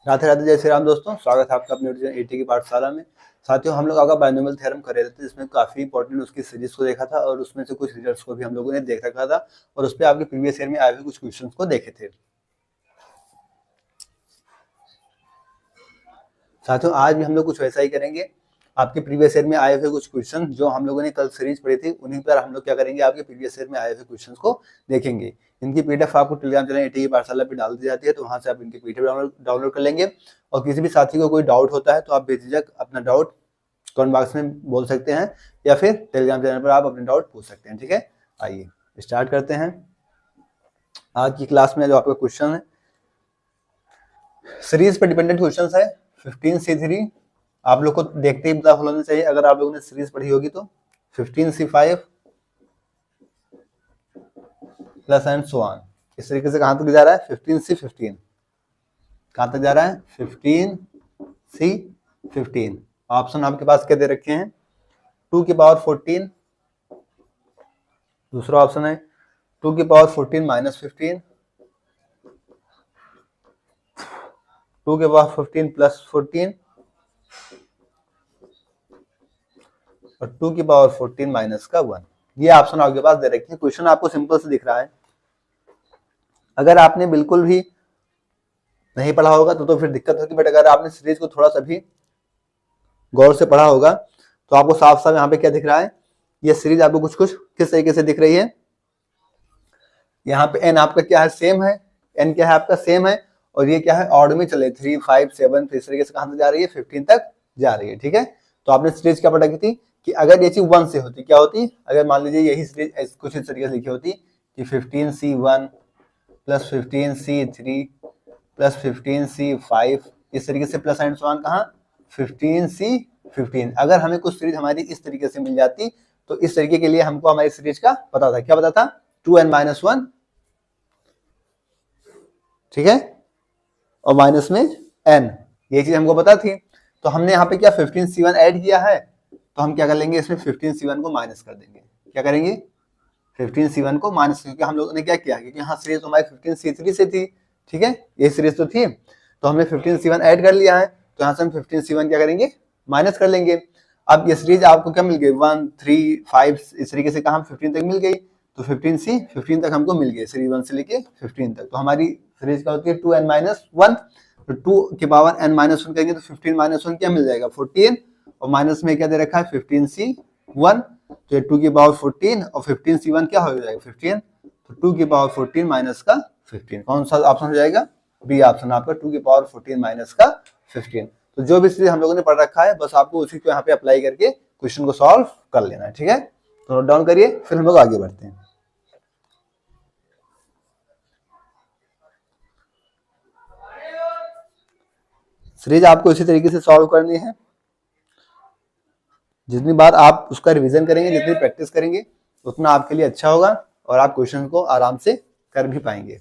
राधे राधे, जय श्री राम दोस्तों। स्वागत है आपका अपने एटी की पाठशाला में। साथियों, हम लोग आपका बाइनोमियल थ्योरम कर रहे थे, जिसमें काफी इंपॉर्टेंट उसकी सीरीज को देखा था और उसमें से कुछ रिजल्ट्स को भी हम लोगों ने देख रखा था और उस पर आपके प्रीवियस ईयर में आए हुए कुछ क्वेश्चन को देखे थे। साथियों, आज भी हम लोग कुछ वैसा ही करेंगे। आपके प्रीवियस ईयर में आए हुए कुछ क्वेश्चन जो हम लोगों ने कल सीरीज पढ़ी थी, उन्हीं पर हम लोग क्या करेंगे, आपके प्रीवियस ईयर में आए हुए क्वेश्चन को देखेंगे। इनकी पीडीएफ आपको टेलीग्राम चैनल एटी की पाठशाला पे डाल दी जाती है, तो वहां से आप इनकी पीडीएफ डाउनलोड कर लेंगे। और किसी भी साथी को कोई डाउट होता है तो आप बेझिझक अपना डाउट कमेंट बॉक्स में बोल सकते हैं या फिर टेलीग्राम चैनल पर आप अपने डाउट पूछ सकते हैं। ठीक है, आइए स्टार्ट करते हैं। आज की क्लास में जो आपका क्वेश्चन है, सीरीज पर डिपेंडेंट क्वेश्चन है 15C3। आप लोग को देखते ही पता होना चाहिए, अगर आप लोगों ने सीरीज पढ़ी होगी तो 15C5 plus and so on. इस तरीके से कहां तक जा रहा है, 15C15 कहां तक जा रहा है, 15C15। ऑप्शन आपके पास क्या दे रखे हैं, 2 की पावर 14, दूसरा ऑप्शन है 2 की पावर 14 माइनस 15, 2 की पावर 15 प्लस 14 और 2 की पावर 14 माइनस का 1। ये ऑप्शन आपके पास दे रखे हैं। क्वेश्चन आपको सिंपल से दिख रहा है। अगर आपने बिल्कुल भी नहीं पढ़ा होगा तो फिर दिक्कत होगी, बट अगर आपने सीरीज को थोड़ा सा भी गौर से पढ़ा होगा तो आपको साफ साफ यहाँ पे क्या दिख रहा है, ये सीरीज आपको कुछ कुछ किस तरीके से दिख रही है। यहाँ पे एन आपका क्या है, सेम है। एन क्या है आपका, सेम है। और ये क्या है, ऑर्डर में चले 3, 5, 7, तो इस तरीके से कहां तक जा रही है, 15 तक जा रही है। ठीक है, तो आपने सीरीज क्या पढ़ा की थी कि अगर ये चीज 1 से होती, क्या होती, अगर मान लीजिए यही सीरीज कुछ इस तरीके से लिखी होती कि 15C1 plus 15C3 plus 15C5, इस तरीके से प्लस एंड सो ऑन कहां, 15C15। अगर हमें कुछ सीरीज हमारी इस तरीके से मिल जाती तो इस तरीके के लिए हमको हमारी सीरीज का पता था, क्या पता था, 2n-1, ठीक है, और माइनस में n, ये चीज हमको पता थी। तो हमने यहाँ पे क्या 15C1 ऐड किया है, तो हम क्या कर लेंगे, इसमें 15C1 को माइनस कर देंगे। क्या करेंगे, 15C1 को माइनस, क्योंकि हम लोगों ने क्या किया, क्योंकि यहाँ सीरीज तो हमारी 15C3 से थी। ठीक है, ये सीरीज तो थी, तो हमने 15C1 ऐड कर लिया है, तो यहाँ से हम 15C1 क्या करेंगे, माइनस कर लेंगे। अब ये सीरीज आपको क्या मिल गई, 1, 3, 5, इस तरीके से कहा 15 तक मिल गई, तो 15C15 तक हमको मिल गई, सीरीज 1 से लेके 15 तक। तो हमारी सीरीज क्या होती है, 2n-1, तो 2 की पावर n-1 करेंगे तो 15-1 क्या मिल जाएगा, 14, और माइनस में क्या दे रखा है, 15C1, तो 2 की पावर 14 और 15C1 क्या हो जाएगा, 15, तो 2 की पावर 14 माइनस का 15। कौन सा ऑप्शन हो जाएगा, बी ऑप्शन आपका, 2 की पावर 14 माइनस का 15। तो जो भी चीज हम लोगों ने पढ़ रखा है, बस आपको उसी को यहाँ पे अप्लाई करके क्वेश्चन को सॉल्व कर लेना है। ठीक है, तो नोट डाउन करिए, फिर हम लोग आगे बढ़ते हैं। सीरीज आपको इसी तरीके से सॉल्व करनी है। जितनी बार आप उसका रिवीजन करेंगे, जितनी प्रैक्टिस करेंगे, उतना आपके लिए अच्छा होगा और आप क्वेश्चन को आराम से कर भी पाएंगे।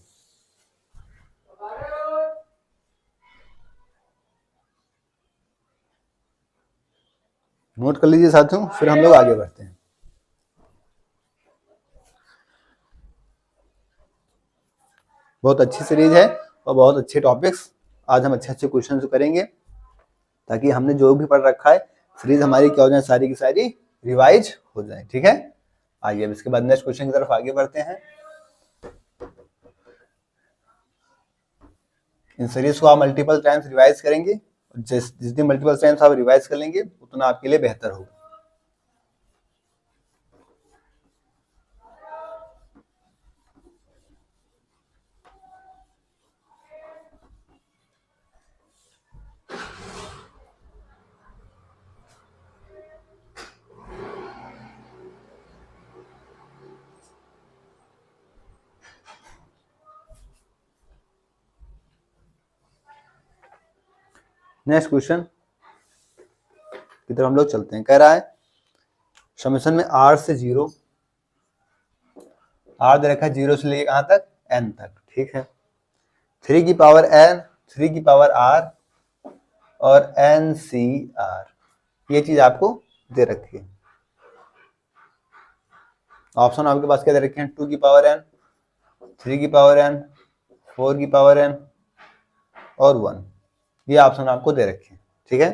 नोट कर लीजिए साथियों, फिर हम लोग आगे बढ़ते हैं। बहुत अच्छी सीरीज है और बहुत अच्छे टॉपिक्स आज हम अच्छे अच्छे क्वेश्चन करेंगे, ताकि हमने जो भी पढ़ रखा है सीरीज हमारी क्या हो जाए, सारी की सारी रिवाइज हो जाए। ठीक है, आइए अब इसके बाद नेक्स्ट क्वेश्चन की तरफ आगे बढ़ते हैं। इन सीरीज को आप मल्टीपल टाइम्स रिवाइज करेंगे, जितनी मल्टीपल टाइम्स आप रिवाइज कर लेंगे उतना आपके लिए बेहतर होगा। नेक्स्ट क्वेश्चन की तरफ हम लोग चलते हैं। कह रहा है समेशन में r से 0, r दे रखा है 0 से लेके कहां तक, n तक। ठीक है, 3 की पावर n, 3 की पावर r और NCR, ये चीज आपको दे रखी है। ऑप्शन आपके पास क्या दे रखे हैं, 2 की पावर n, 3 की पावर n, 4 की पावर n और 1। ये ऑप्शन आपको दे रखे हैं, ठीक है।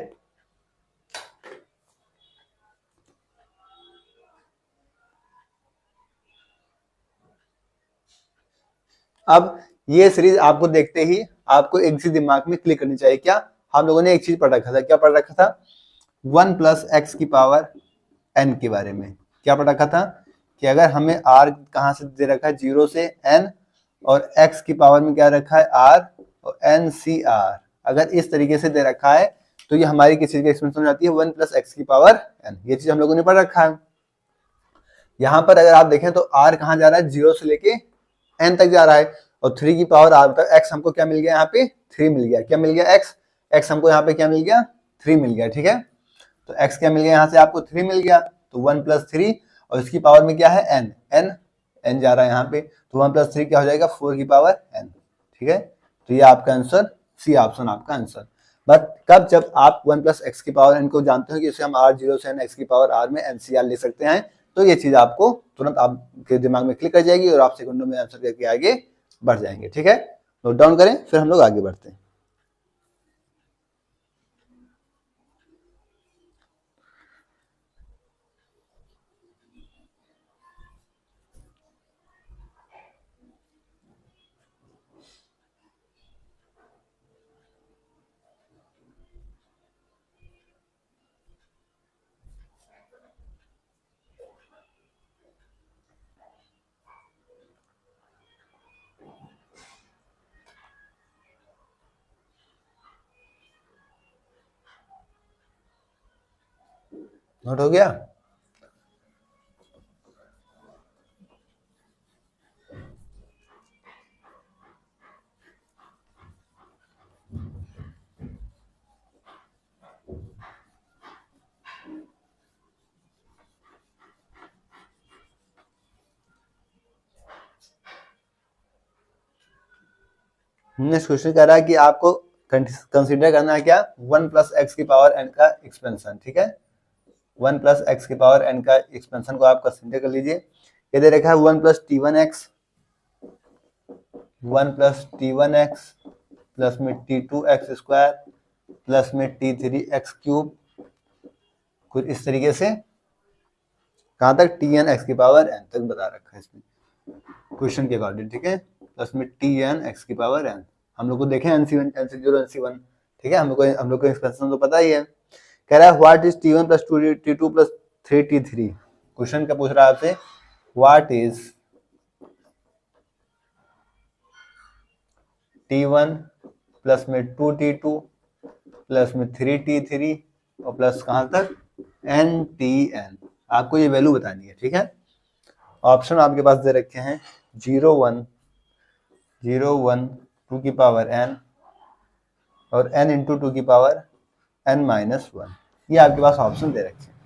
अब ये सीरीज आपको देखते ही आपको एक चीज दिमाग में क्लिक करनी चाहिए, क्या हम लोगों ने एक चीज पढ़ रखा था, क्या पढ़ रखा था, 1 प्लस एक्स की पावर n के बारे में। क्या पढ़ रखा था कि अगर हमें r कहाँ से दे रखा है, 0 से n, और x की पावर में क्या रखा है, r, और n c r, अगर इस तरीके से दे रखा है तो ये हमारी किस चीज की एक्सपेंशन हो जाती है, 1 प्लस एक्स की पावर n। ये चीज हम लोगों ने पढ़ रखा है। यहाँ पर अगर आप देखें तो r कहाँ जा रहा है, 0 से लेके n तक जा रहा है, और 3 की पावर r तक x हमको क्या मिल गया, यहाँ पे 3 मिल गया। क्या मिल गया, x हमको यहाँ पे क्या मिल गया, 3 मिल गया, ठीक है। तो x क्या मिल गया, यहाँ से आपको 3 मिल गया, तो 1 प्लस 3, और इसकी पावर में क्या है, n जा रहा है यहाँ पे, तो 1 प्लस 3 क्या हो जाएगा, 4 की पावर n, ठीक है। तो ये आपका आंसर, सी ऑप्शन आपका आंसर। बट कब, जब आप 1 प्लस एक्स की पावर n को जानते हो कि इसे हम r0 से n x की पावर r में NCR ले सकते हैं, तो ये चीज आपको तुरंत आपके दिमाग में क्लिक कर जाएगी और आप सेकंडों में आंसर करके आगे बढ़ जाएंगे, ठीक है। नोट डाउन करें, फिर हम लोग आगे बढ़ते हैं। नोट हो गया। नेक्स्ट क्वेश्चन कह रहा है कि आपको कंसीडर करना है क्या, 1 प्लस एक्स की पावर n का एक्सपेंशन, ठीक है। 1 प्लस एक्स की पावर n का एक्सपेंशन को आप कंसीडर कर लीजिए। ये दे रखा है 1 plus t1x, 1 plus t1x plus में t2x स्क्वायर प्लस में t3x क्यूब, कुछ इस तरीके से कहाँ तक, tn x की पावर n तक बता रखा है इसमें क्वेश्चन के अकॉर्डिंग, ठीक है। प्लस में tn x की पावर n, हम लोग को देखें nc1 nc0 nc1, ठीक है। हम लोग को एक्सप्रेशन तो पता ही है। कह रहा है what is t1 plus 2t2 plus 3t3। Question क्या पूछ रहा है आपसे, व्हाट इज t1 प्लस में 2t2 प्लस में 3t3 और प्लस कहाँ तक ntn, आपको ये वैल्यू बतानी है, ठीक है। ऑप्शन आपके पास दे रखे हैं 0 1 0 1 2 की पावर n और n इंटू 2 की पावर n माइनस 1, ये आपके पास ऑप्शन दे रखे हैं।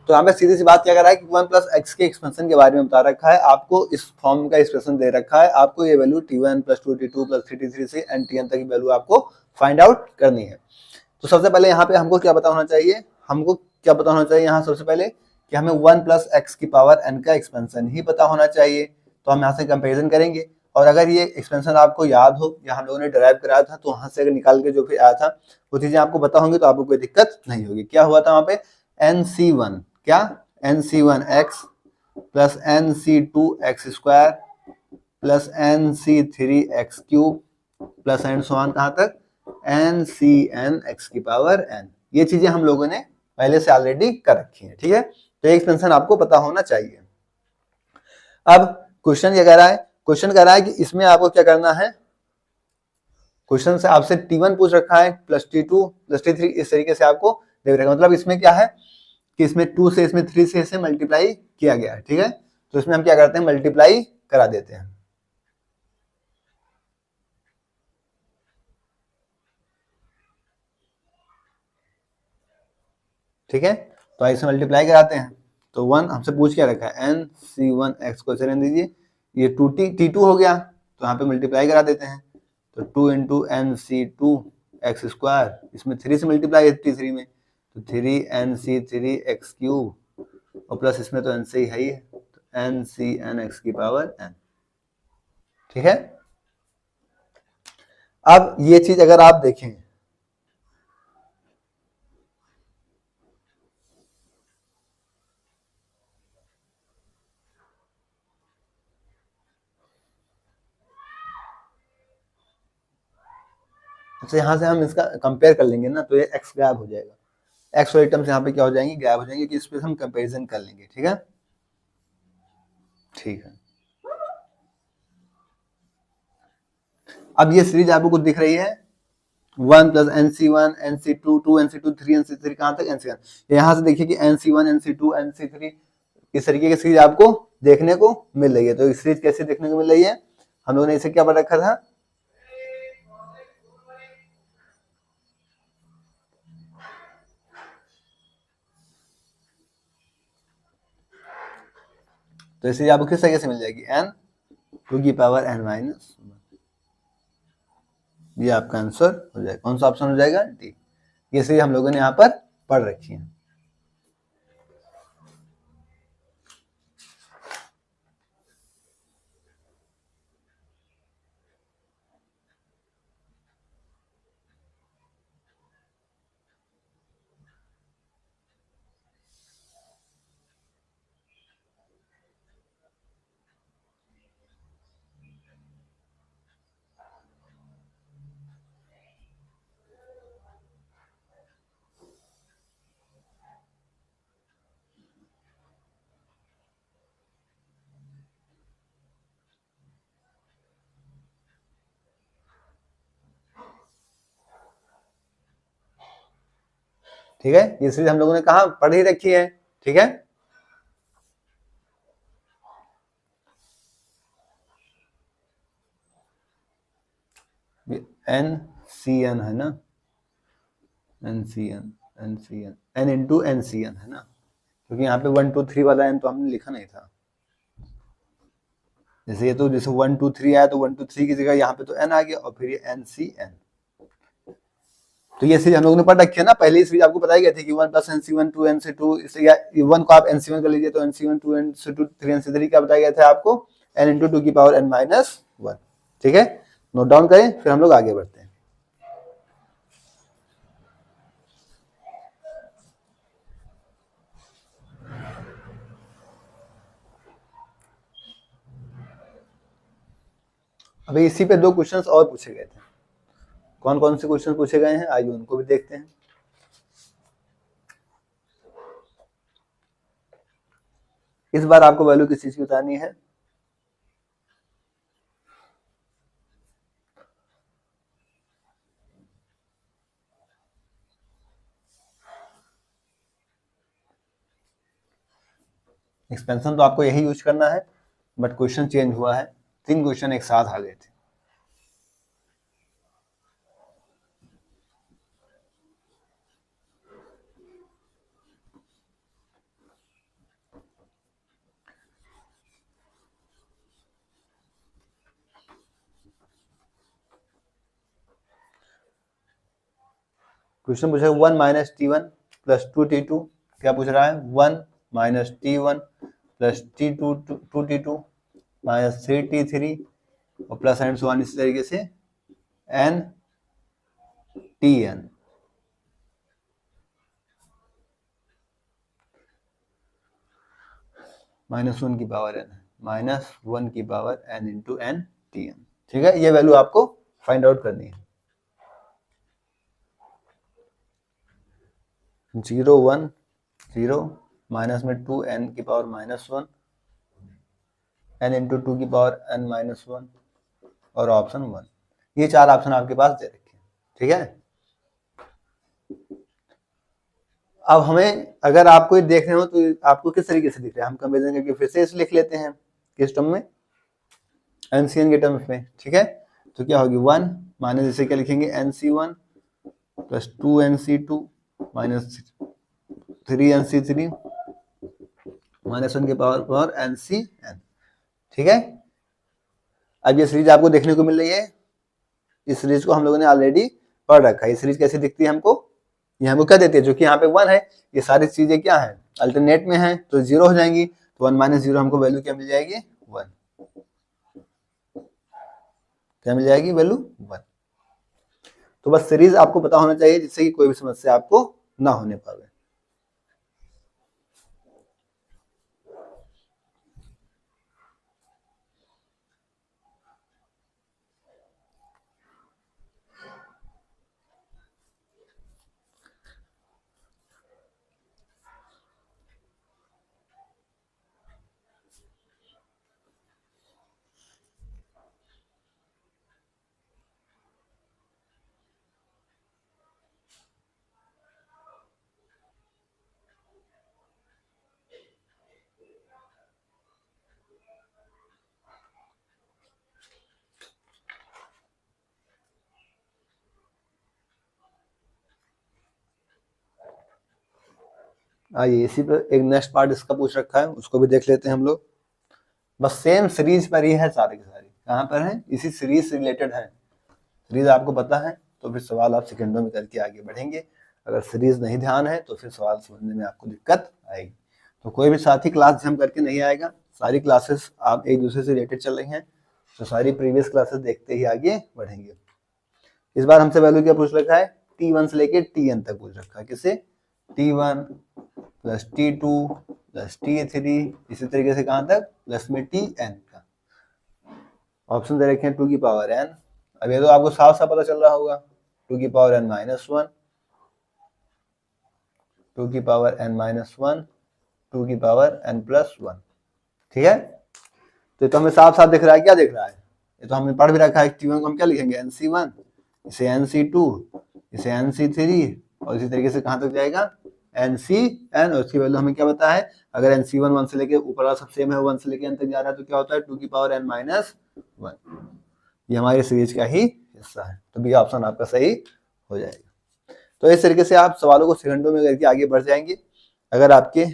तो यहाँ पे सीधी सी बात क्या कर रहा है कि 1 प्लस एक्स के एक्सपेंशन के बारे में बता रखा है, आपको इस फॉर्म का एक्सप्रेशन दे रखा है, आपको ये value t1 plus 2t2 plus 3t3 से ntn तक की वैल्यू आपको फाइंड आउट करनी है। तो सबसे पहले यहाँ पे हमको क्या पता होना चाहिए, हमको क्या पता होना चाहिए यहाँ सबसे पहले कि हमें 1 प्लस एक्स की पावर n का एक्सपेंशन ही पता होना चाहिए। तो हम यहाँ से कंपेरिजन करेंगे, और अगर ये एक्सपेंशन आपको याद हो या हम लोगों ने डराइव कराया था तो वहां से अगर निकाल के जो भी आया था वो चीजें आपको पता होंगी तो आपको कोई दिक्कत नहीं होगी। क्या हुआ था वहां पे, nc1 क्या, nc1x plus nc2x square plus nc3x cube plus and so on कहाँ तक ncnx की पावर n। ये चीजें हम लोगों ने पहले से ऑलरेडी कर रखी है, ठीक है। तो ये एक्सपेंशन आपको पता होना चाहिए। अब क्वेश्चन क्या कह रहा है, क्वेश्चन कह रहा है कि इसमें आपको क्या करना है, क्वेश्चन से आपसे t1 पूछ रखा है प्लस t2 प्लस t3, इस तरीके से आपको देख रखा है। मतलब इसमें क्या है कि इसमें 2 से इसमें 3 से इसे मल्टीप्लाई किया गया है, ठीक है। तो इसमें हम क्या करते हैं, मल्टीप्लाई करा देते हैं, ठीक है। तो ऐसे मल्टीप्लाई कराते हैं। तो 1 हमसे पूछ क्या रखा है, nc1x को इसे रहने दीजिए, ये 2t2 हो गया तो यहाँ पे मल्टीप्लाई करा देते हैं। तो 2 इंटू nc2x स्क्वायर, इसमें 3 से मल्टीप्लाई है t3 में, तो 3nc3x क्यूब और प्लस इसमें तो n से ही है ही है, तो ncnx की पावर n, ठीक है। अब ये चीज अगर आप देखें, तो यहां से हम इसका कंपेयर कर लेंगे ना, तो ये x गायब हो जाएगा, x वाली टर्म्स यहाँ पे क्या हो जाएंगी, गायब हो जाएंगे, कि इस पे हम कंपेरिजन कर लेंगे। ठीक है, ठीक है। अब ये सीरीज आपको कुछ दिख रही है, 1 plus NC1 NC2 2 NC2 3 NC3 कहां तक NC1। यहां से देखिए कि NC1 NC2 NC3 इस तरीके की सीरीज आपको देखने को मिल रही है। तो सीरीज कैसे देखने को मिल रही है, हम लोगों ने इसे क्या पढ़ रखा था, तो इसे आपको किस तरीके से मिल जाएगी, n टू की पावर n माइनस, ये आपका आंसर हो जाएगा। कौन सा ऑप्शन हो जाएगा, डी। ये सीरीज हम लोगों ने यहाँ पर पढ़ रखी है। ठीक है, ये सीरीज हम लोगों ने कहा पढ़ ही रखी है। ठीक है, NCN है ना, N इंटू NCN है ना, क्योंकि यहाँ पे 1 2 3 वाला n तो हमने लिखा नहीं था। जैसे ये तो जैसे 1 2 3 आया तो 1 2 3 की जगह यहाँ पे तो n आ गया, और फिर ये NCN। तो ये सीरीज हम लोगों ने पढ़ रखी है ना, पहली सीरीज आपको बताई गई थी कि 1 प्लस NC1 2 NC2, इससे या 1 को आप NC1 कर लीजिए तो NC1 2 NC2 3 NC3 क्या बताया गया था आपको, n इंटू 2 की पावर n माइनस 1। ठीक है, नोट डाउन करें, फिर हम लोग आगे बढ़ते हैं। अभी इसी पे 2 क्वेश्चंस और पूछे गए थे। कौन कौन से क्वेश्चन पूछे गए हैं, आइए उनको भी देखते हैं। इस बार आपको वैल्यू किस चीज की बतानी है, एक्सपेंशन तो आपको यही यूज करना है, बट क्वेश्चन चेंज हुआ है, 3 क्वेश्चन एक साथ आ गए थे। क्वेश्चन पूछा 1 माइनस T1 प्लस 2T2, क्या पूछ रहा है, 1 minus T1 plus T2 2T2 minus 3T3 और प्लस एंड सो ऑन, इस तरीके से NTN। -1 की पावर n, -1 की पावर n इंटू NTN। ठीक है, ये वैल्यू आपको फाइंड आउट करनी है। 0 1 0 माइनस में 2n की पावर -1, n इंटू 2 की पावर n -1 और ऑप्शन 1। ये 4 ऑप्शन आपके पास दे रखे हैं। ठीक है, अब हमें अगर आपको देख रहे हो तो आपको किस तरीके से दिख रहा है, हम कंपेरिजन करके फिर से इसे लिख लेते हैं किस टर्म में, NCN के टर्म्स में। ठीक है, तो क्या होगी 1 माइनस इसे क्या लिखेंगे, NC1 plus 2NC2 minus 3NC3 -1 के पावर NCN। ठीक है, अब ये सीरीज आपको देखने को मिल रही है, इस सीरीज को हम लोगों ने ऑलरेडी पढ़ रखा है। ये सीरीज कैसी दिखती है हमको, ये हमको क्या देती है, जो कि यहाँ पे 1 है, ये सारी चीजें क्या है, अल्टरनेट में है, तो 0 हो जाएंगी, तो 1 माइनस 0 हमको वैल्यू क्या मिल जाएगी, 1। क्या मिल जाएगी वैल्यू 1। तो बस सीरीज आपको पता होना चाहिए जिससे कि कोई भी समस्या आपको ना होने पाए। आइए इसी पर एक नेक्स्ट पार्ट इसका पूछ रखा है, उसको भी देख लेते हैं हम लोग। बस सेम सीरीज पर ही है सारी की सारी। कहाँ पर है? इसी सीरीज से रिलेटेड है। सीरीज आपको पता है तो फिर सवाल आप सेकंडों में करके आगे बढ़ेंगे। अगर सीरीज नहीं ध्यान है तो फिर सवाल समझने में आपको दिक्कत आएगी। तो कोई भी साथी क्लास जम करके नहीं आएगा। सारी क्लासेस आप एक दूसरे से रिलेटेड चल रही हैं, तो सारी प्रीवियस क्लासेस देखते ही आगे बढ़ेंगे। इस बार हमसे वैल्यू क्या पूछ रखा है? T1 से लेके Tn तक पूछ रखा है। किसे? T1 plus T2 plus T3, इसी तरीके से कहाँ तक? प्लस में Tn का। ऑप्शन दे रखे हैं 2 की पावर n। अब ये तो आपको साफ साफ पता चल रहा होगा, 2 की पावर n माइनस 1, 2 की पावर n माइनस 1, 2 की पावर n प्लस 1। ठीक है, तो ये तो हमें साफ साफ दिख रहा है। क्या दिख रहा है? ये तो हमने पढ़ भी रखा है। T1 को हम क्या लिखेंगे? NC1, इसे NC2, इसे NC3, और इसी तरीके से कहाँ तक जाएगा? NCn। और उसकी वैल्यू हमें क्या पता है? अगर NC1 1 से लेके ऊपर वाला सब सेम है, 1 से लेके n तक जा रहा है, तो क्या होता है? 2 की पावर n माइनस 1। ये हमारी सीरीज का ही हिस्सा है, तो बी ऑप्शन आपका सही हो जाएगा। तो इस तरीके से आप सवालों को सेकंडों में करके आगे बढ़ जाएंगे, अगर आपके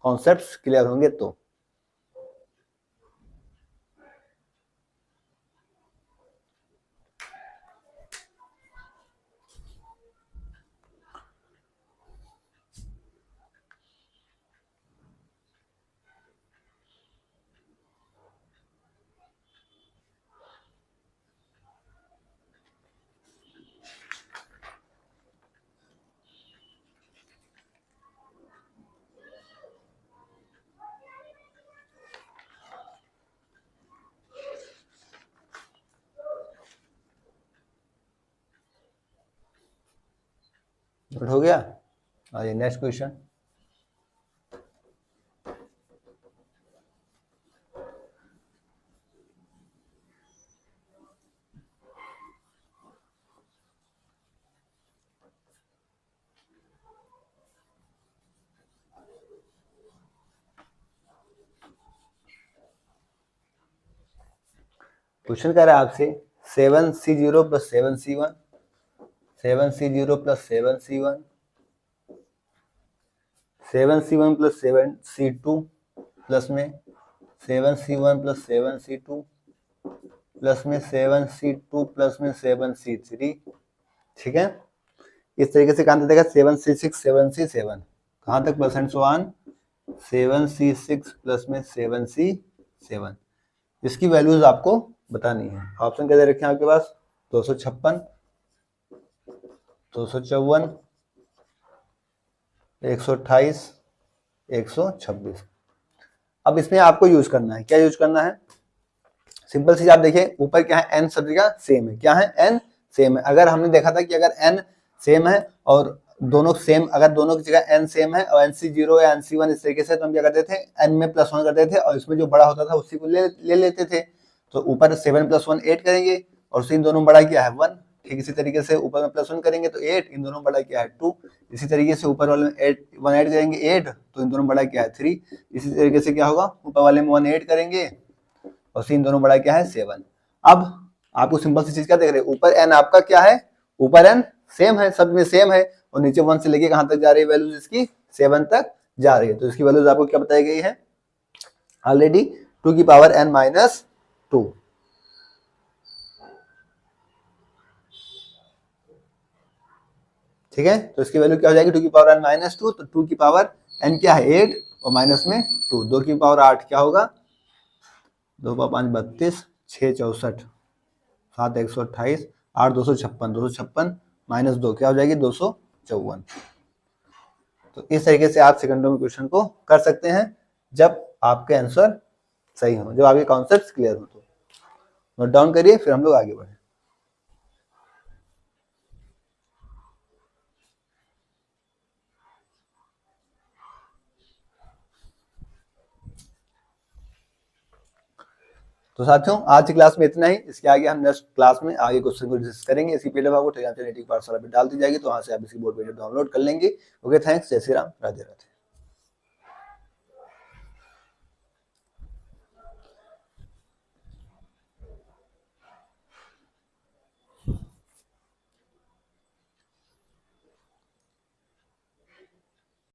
कॉन्सेप्ट्स क्लियर होंगे तो। नोट हो गया? आइए नेक्स्ट क्वेश्चन। क्वेश्चन कह रहा है आपसे 7C0 plus 7C1, 7C0 plus 7C1, 7C1 plus 7C2 plus में 7C1 प्लस 7C2 प्लस में 7C2 प्लस में 7C3। ठीक है, इस तरीके से कहाँ तक देगा? 7C6 7C7, कहाँ तक? परसेंट 7C6 प्लस में 7C7। इसकी वैल्यूज आपको बतानी है। ऑप्शन क्या दे रखे हैं आपके पास? 256, 254, 128, 126। अब इसमें आपको यूज करना है, क्या यूज करना है? सिंपल चीज आप देखिए, ऊपर क्या है? n सब जगह सेम है। क्या है? n सेम है। अगर हमने देखा था कि अगर n सेम है और दोनों सेम, अगर दोनों की जगह n सेम है और NC0 या NC1 इस तरीके से, तो हम क्या करते थे? n में प्लस 1 करते थे और इसमें जो बड़ा होता था उसी को ले लेते थे। तो ऊपर 7 प्लस 1 8 करेंगे और इन दोनों बड़ा क्या है? 1। ठीक इसी तरीके से ऊपर में प्लस 1 करेंगे तो 8, इन दोनों बड़ा क्या है? 2। इसी तरीके से ऊपर वाले में 1 ऐड करेंगे 8, तो इन दोनों बड़ा क्या है? 3। इसी तरीके से क्या होगा? ऊपर वाले में 1 ऐड करेंगे और इन दोनों बड़ा क्या है? 7। अब आपको सिंपल सी चीज क्या देख रहे हैं? ऊपर n आपका क्या है? ऊपर n सेम है, सब में सेम है, और नीचे 1 से लेके कहां तक जा रही है? वैल्यूज इसकी 7 तक जा रही है। तो इसकी वैल्यूज आपको क्या बताई गई है? ऑलरेडी 2 की पावर n माइनस 2। ठीक है, तो इसकी वैल्यू क्या हो जाएगी? 2 की पावर n माइनस 2। तो 2 की पावर n क्या है? 8 और माइनस में 2, 2 की पावर 8 क्या होगा? 2 5 32, 6 64, 7 128, 8 256 माइनस 2 क्या हो जाएगी 254। तो इस तरीके से आप सेकंडों में क्वेश्चन को कर सकते हैं जब आपके आंसर सही हो, जब आपके कॉन्सेप्ट क्लियर हो। तो नोट डाउन करिए, फिर हम लोग आगे बढ़े। तो साथियों आज की क्लास में इतना ही। इसके आगे हम नेक्स्ट क्लास में आगे क्वेश्चन को डिस्कस करेंगे। इसकी पीडीएफ आपको टेलीग्राम चैनल पाठशाला पे डाल दी जाएगी, तो वहां से आप इसकी बोर्ड पीडीएफ डाउनलोड कर लेंगे। ओके, थैंक्स, जय श्री राम, राधे राधे।